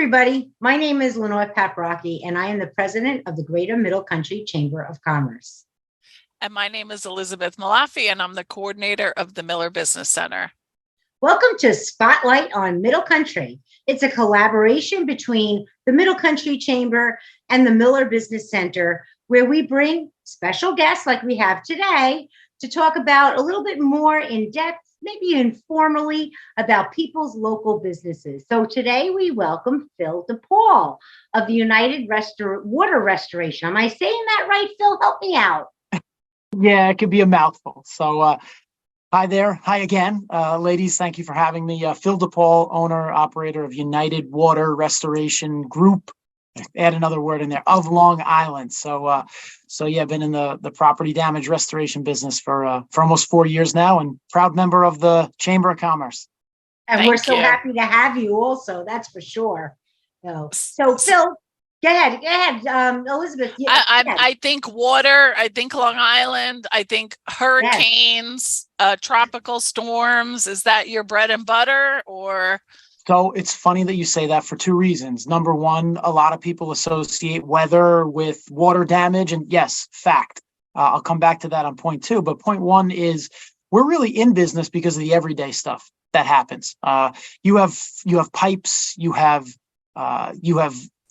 everybody. My name is Lenore Paprocki, and I am the president of the Greater Middle Country Chamber of Commerce. And my name is Elizabeth Malafi, and I'm the coordinator of the Miller Business Center. Welcome to Spotlight on Middle Country. It's a collaboration between the Middle Country Chamber and the Miller Business Center, where we bring special guests like we have today to talk about a little bit more in depth, maybe informally, about people's local businesses. So today we welcome Phil DePaul of the United Water Restoration. Am I saying that right, Phil? Help me out. Yeah, it could be a mouthful. So hi there. Hi again. Ladies, thank you for having me. Phil DePaul, owner, operator of United Water Restoration Group. Add another word in there, of Long Island. So yeah, been in the property damage restoration business for almost 4 years now, and proud member of the Chamber of Commerce. And we're so happy to have you also, that's for sure. So Phil, go ahead, Elizabeth. I think water, I think Long Island, I think hurricanes, tropical storms. Is that your bread and butter, or? So it's funny that you say that for two reasons. Number one, a lot of people associate weather with water damage. And yes, fact. I'll come back to that on point two. But point one is we're really in business because of the everyday stuff that happens. You have pipes, you have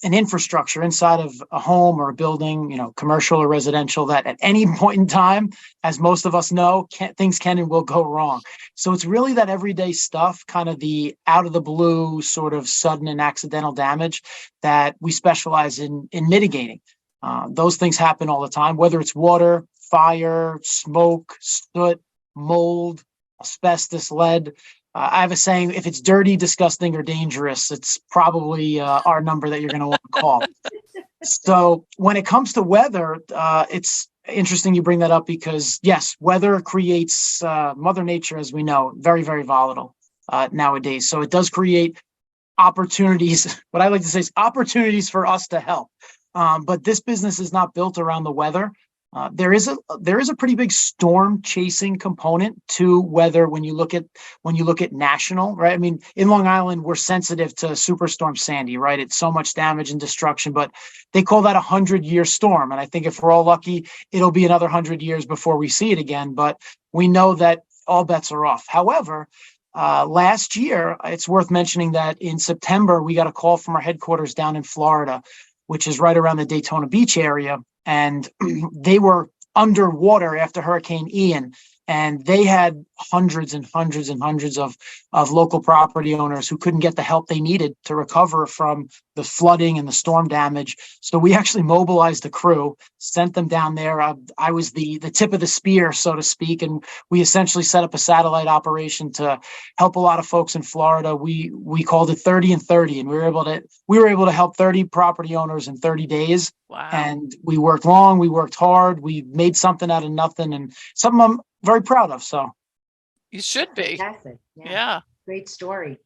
an infrastructure inside of a home or a building, commercial or residential, that at any point in time, as most of us know, things can and will go wrong. So it's really that everyday stuff, kind of the out of the blue, sort of sudden and accidental damage that we specialize in mitigating. Those things happen all the time, whether it's water, fire, smoke, soot, mold, asbestos, lead. I have a saying, if it's dirty, disgusting, or dangerous, it's probably our number that you're going to want to call. So when it comes to weather, it's interesting you bring that up because, yes, weather creates Mother Nature, as we know, very, very volatile nowadays. So it does create opportunities. What I like to say is opportunities for us to help. But this business is not built around the weather. There is a pretty big storm chasing component to weather when you look at national, right? I mean, in Long Island, we're sensitive to Superstorm Sandy, right? It's so much damage and destruction, but they call that 100-year storm. And I think if we're all lucky, it'll be another 100 years before we see it again. But we know that all bets are off. However, last year, it's worth mentioning that in September, we got a call from our headquarters down in Florida, which is right around the Daytona Beach area. And they were underwater after Hurricane Ian, and they had hundreds and hundreds and hundreds of local property owners who couldn't get the help they needed to recover from the flooding and the storm damage. So we actually mobilized a crew, sent them down there. I was the tip of the spear, so to speak, and we essentially set up a satellite operation to help a lot of folks in Florida. We called it 30 and 30, and we were able to help 30 property owners in 30 days. Wow. And we worked long, we worked hard, we made something out of nothing, and something I'm very proud of. So you should be. Fantastic. Yeah. Great story.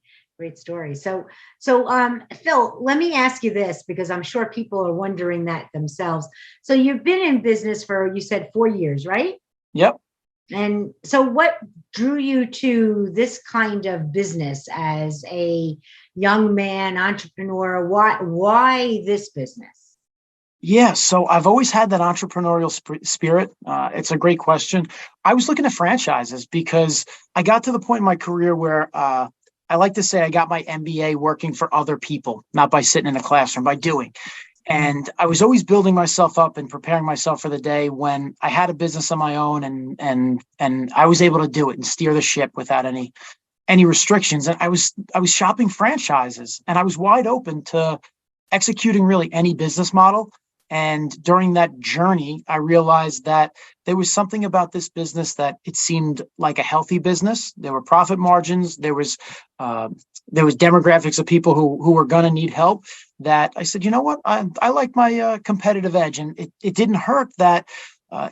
So Phil, let me ask you this, because I'm sure people are wondering that themselves. So you've been in business for, you said 4 years, right? Yep. And so what drew you to this kind of business as a young man, entrepreneur? Why this business? Yeah, so I've always had that entrepreneurial spirit. It's a great question. I was looking at franchises because I got to the point in my career where I like to say I got my MBA working for other people, not by sitting in a classroom, by doing. And I was always building myself up and preparing myself for the day when I had a business of my own and I was able to do it and steer the ship without any restrictions. And I was shopping franchises, and I was wide open to executing really any business model. And during that journey, I realized that there was something about this business that it seemed like a healthy business. There were profit margins. There was demographics of people who were going to need help, that I said, you know what, I like my competitive edge. And it didn't hurt that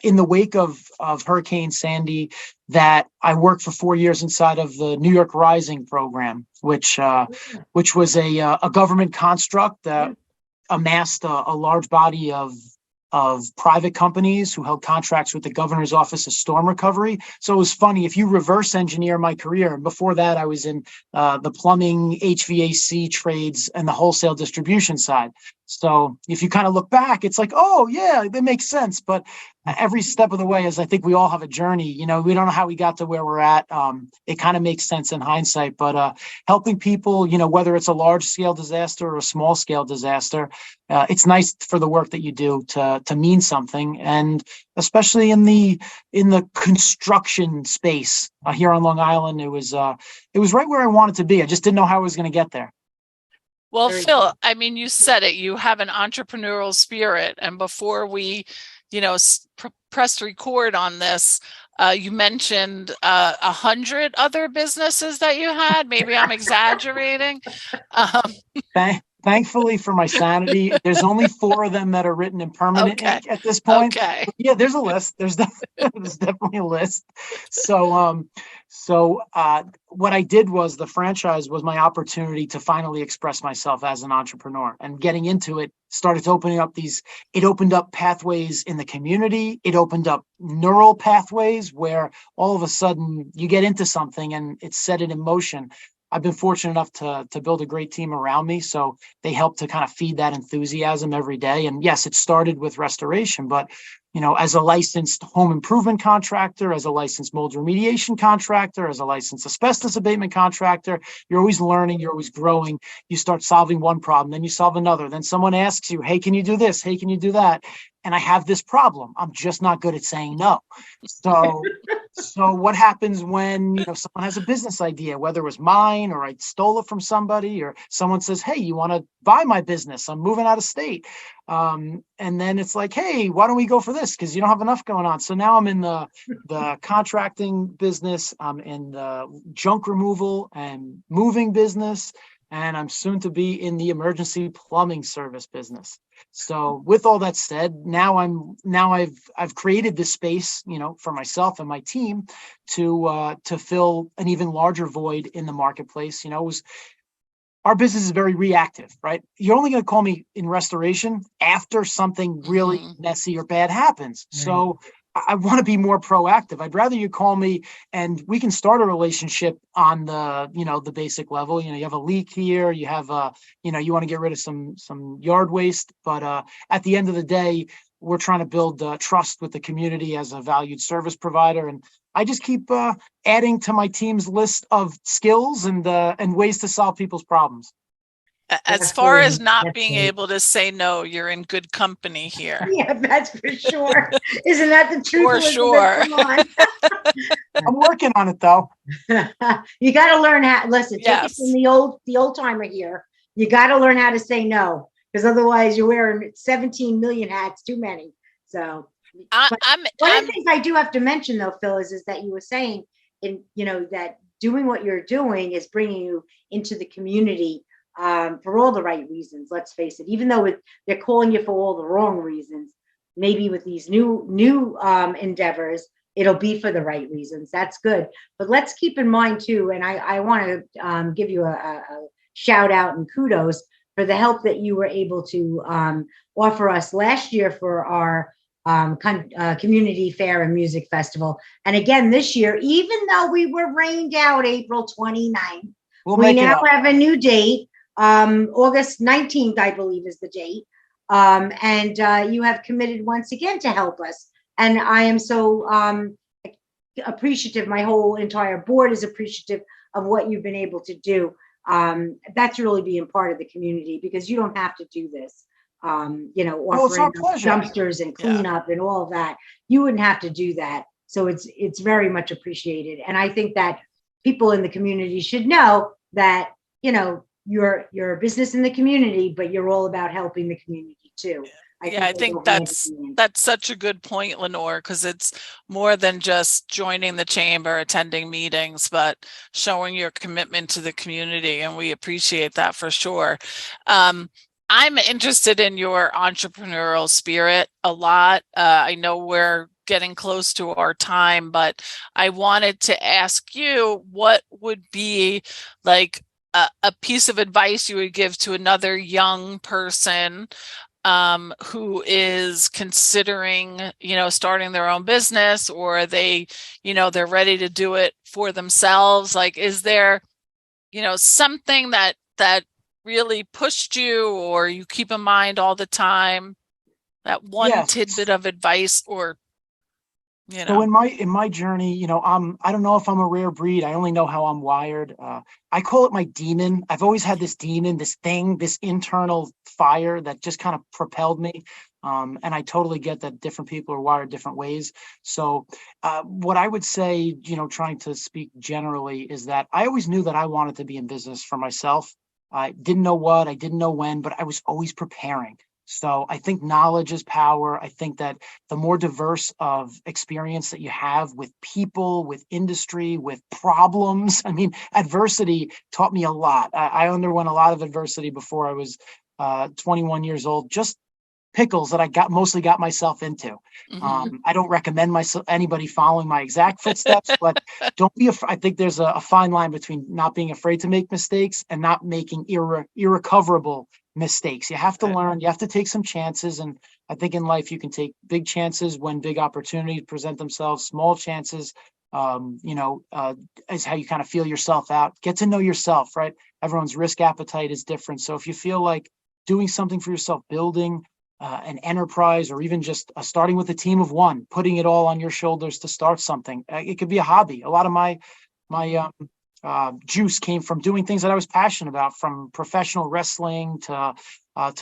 in the wake of Hurricane Sandy, that I worked for 4 years inside of the New York Rising program, which was a government construct that amassed a large body of of private companies who held contracts with the governor's office of storm recovery. So it was funny, if you reverse engineer my career, and before that I was in the plumbing, HVAC trades and the wholesale distribution side. So if you kind of look back, it's like, oh yeah, that makes sense. But every step of the way, as I think we all have a journey, we don't know how we got to where we're at. It kind of makes sense in hindsight, but helping people, whether it's a large scale disaster or a small scale disaster, it's nice for the work that you do to mean something. And especially in the construction space here on Long Island, it was right where I wanted to be. I just didn't know how I was going to get there. Well, Phil, I mean, you said it, you have an entrepreneurial spirit. And before we, pressed record on this, you mentioned 100 other businesses that you had. Maybe I'm exaggerating. Thankfully for my sanity, there's only 4 of them that are written in permanent ink at this point. Okay. But yeah, there's a list. There's definitely a list. So what I did was, the franchise was my opportunity to finally express myself as an entrepreneur, and getting into it started opening up it opened up pathways in the community. It opened up neural pathways where all of a sudden you get into something and it's set it in motion. I've been fortunate enough to build a great team around me. So they help to kind of feed that enthusiasm every day. And yes, it started with restoration, but as a licensed home improvement contractor, as a licensed mold remediation contractor, as a licensed asbestos abatement contractor, you're always learning, you're always growing. You start solving one problem, then you solve another. Then someone asks you, hey, can you do this? Hey, can you do that? And I have this problem. I'm just not good at saying no. So what happens when, someone has a business idea, whether it was mine or I stole it from somebody, or someone says, hey, you want to buy my business? I'm moving out of state. And then it's like, hey, why don't we go for this? Because you don't have enough going on. So now I'm in the contracting business. I'm in the junk removal and moving business. And I'm soon to be in the emergency plumbing service business. So with all that said, now I've created this space, for myself and my team to fill an even larger void in the marketplace. Our business is very reactive, right? You're only going to call me in restoration after something really messy or bad happens. Right. So I want to be more proactive. I'd rather you call me and we can start a relationship on the basic level. You have a leak here, you have you want to get rid of some yard waste, but at the end of the day, we're trying to build trust with the community as a valued service provider. And I just keep adding to my team's list of skills and ways to solve people's problems. As far as not being able to say no, you're in good company here. Yeah, that's for sure. Isn't that the truth? For sure. I'm working on it, though. You got to learn how. Listen, take it from the old timer here. You got to learn how to say no, because otherwise you're wearing 17 million hats, too many. So, one of the things I do have to mention, though, Phil, is that you were saying, that doing what you're doing is bringing you into the community. For all the right reasons, let's face it, even though they're calling you for all the wrong reasons, maybe with these new endeavors, it'll be for the right reasons. That's good. But let's keep in mind too, and I want to give you a shout out and kudos for the help that you were able to offer us last year for our community fair and music festival. And again, this year, even though we were rained out April 29th, we now have a new date. August 19th, I believe, is the date. And you have committed once again to help us. And I am so appreciative. My whole entire board is appreciative of what you've been able to do. That's really being part of the community, because you don't have to do this. Offering dumpsters and cleanup and all of that. You wouldn't have to do that. So it's very much appreciated. And I think that people in the community should know that, you're a business in the community, but you're all about helping the community too. I think that's such a good point, Lenore, because it's more than just joining the chamber, attending meetings, but showing your commitment to the community. And we appreciate that for sure. I'm interested in your entrepreneurial spirit a lot. I know we're getting close to our time, but I wanted to ask you, what would be like a piece of advice you would give to another young person who is considering, starting their own business, or they're ready to do it for themselves? Like, is there, something that really pushed you, or you keep in mind all the time, that one Yes. tidbit of advice, or, So in my journey, I don't know if I'm a rare breed. I only know how I'm wired. I call it my demon. I've always had this demon, this thing, this internal fire that just kind of propelled me. And I totally get that different people are wired different ways. So what I would say, trying to speak generally, is that I always knew that I wanted to be in business for myself. I didn't know what, I didn't know when, but I was always preparing. So I think knowledge is power. I think that the more diverse of experience that you have with people, with industry, with problems, I mean, adversity taught me a lot. I underwent a lot of adversity before I was 21 years old, just pickles that I mostly got myself into. I don't recommend anybody following my exact footsteps, but don't be afraid. I think there's a fine line between not being afraid to make mistakes and not making irrecoverable mistakes. You have to learn, you have to take some chances. And I think in life, you can take big chances when big opportunities present themselves. Small chances, is how you kind of feel yourself out. Get to know yourself, right? Everyone's risk appetite is different. So if you feel like doing something for yourself, building an enterprise, or even just starting with a team of one, putting it all on your shoulders to start something, it could be a hobby. A lot of my juice came from doing things that I was passionate about, from professional wrestling to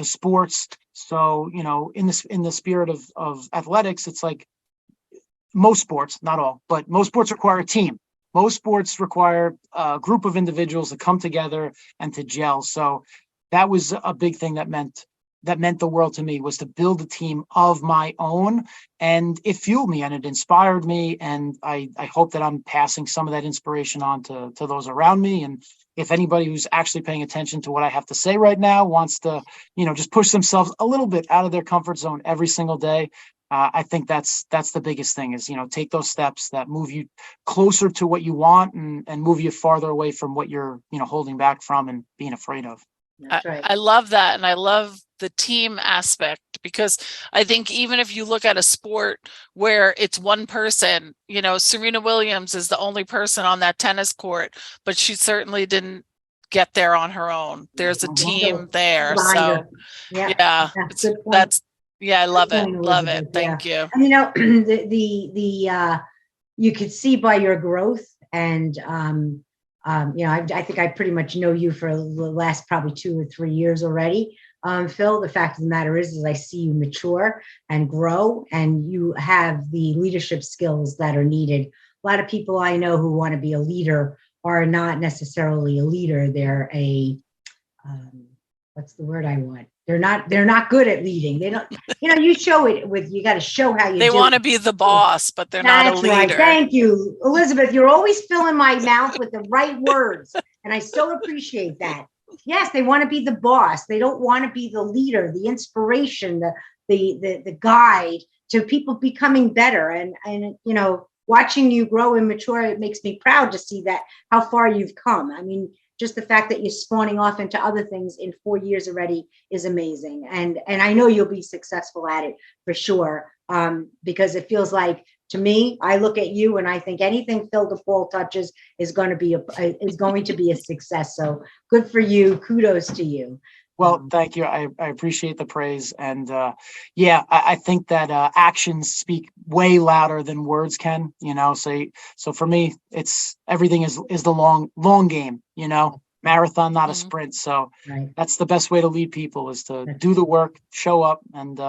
sports. So, in the spirit of athletics, it's like most sports, not all, but most sports require a team. Most sports require a group of individuals to come together and to gel. So that was a big thing that meant the world to me, was to build a team of my own. And it fueled me and it inspired me. And I hope that I'm passing some of that inspiration on to those around me. And if anybody who's actually paying attention to what I have to say right now wants to, just push themselves a little bit out of their comfort zone every single day, I think that's the biggest thing, is, take those steps that move you closer to what you want and move you farther away from what you're, holding back from and being afraid of. That's right. I love that. And I love the team aspect, because I think even if you look at a sport where it's one person, Serena Williams is the only person on that tennis court, but she certainly didn't get there on her own. There's a team there. So yeah, I love it. Love it. Thank you. And you could see by your growth, and I think I pretty much know you for the last probably 2 or 3 years already. Phil, the fact of the matter is I see you mature and grow, and you have the leadership skills that are needed. A lot of people I know who want to be a leader are not necessarily a leader. They're what's the word I want? They're not good at leading. They don't, you show it you got to show how you They want to be the boss, but they're not a leader. Right. Thank you, Elizabeth. You're always filling my mouth with the right words. And I so appreciate that. Yes, they want to be the boss. They don't want to be the leader, the inspiration, the guide to people becoming better. And watching you grow and mature, it makes me proud to see that, how far you've come. I mean, just the fact that you're spawning off into other things in 4 years already is amazing. And I know you'll be successful at it for sure. Because it feels like, to me, I look at you and I think anything Phil DePaul touches is going to be a success. So good for you. Kudos to you. Well, thank you. I appreciate the praise. And I think that actions speak way louder than words can, so for me, it's everything is the long game, marathon, not a sprint. So That's the best way to lead people, is to do the work, show up, and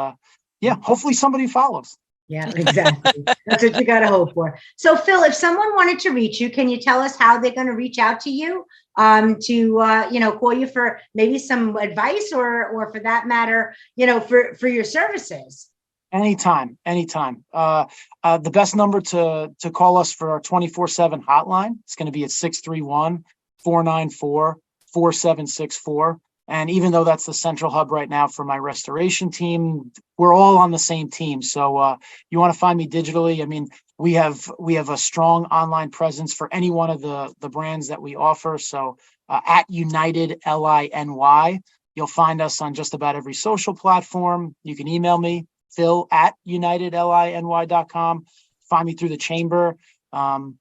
hopefully somebody follows. Yeah, exactly. That's what you got to hope for. So Phil, if someone wanted to reach you, can you tell us how they're going to reach out to you to call you for maybe some advice, or for that matter, for your services? Anytime. The best number to call us for our 24/7 hotline, it's going to be at 631-494-4764. And even though that's the central hub right now for my restoration team, we're all on the same team. So you want to find me digitally. I mean, we have a strong online presence for any one of the brands that we offer. So at United, LINY, You'll find us on just about every social platform. You can email me, phil@unitedliny.com. Find me through the chamber. I'm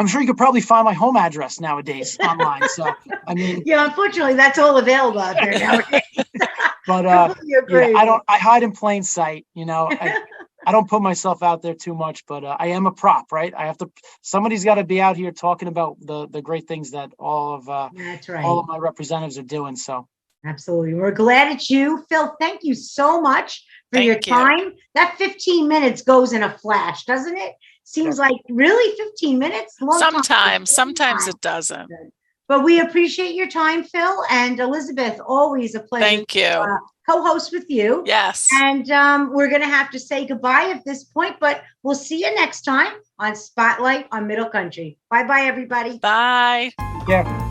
sure you could probably find my home address nowadays online. So, I mean, Yeah, unfortunately, that's all available out there nowadays. but Completely agree. yeah, I hide in plain sight. I don't put myself out there too much, but I am a prop, right? Somebody's got to be out here talking about the great things that That's right. all of my representatives are doing. So Absolutely. We're glad it's you. Phil, thank you so much for your Thank you. time. That 15 minutes goes in a flash, doesn't it? Seems like really 15 minutes? Long time. Sometimes it doesn't. But we appreciate your time, Phil. And Elizabeth, always a pleasure Thank you. to co-host with you. Yes. And we're going to have to say goodbye at this point, but we'll see you next time on Spotlight on Middle Country. Bye-bye, everybody. Bye. yeah.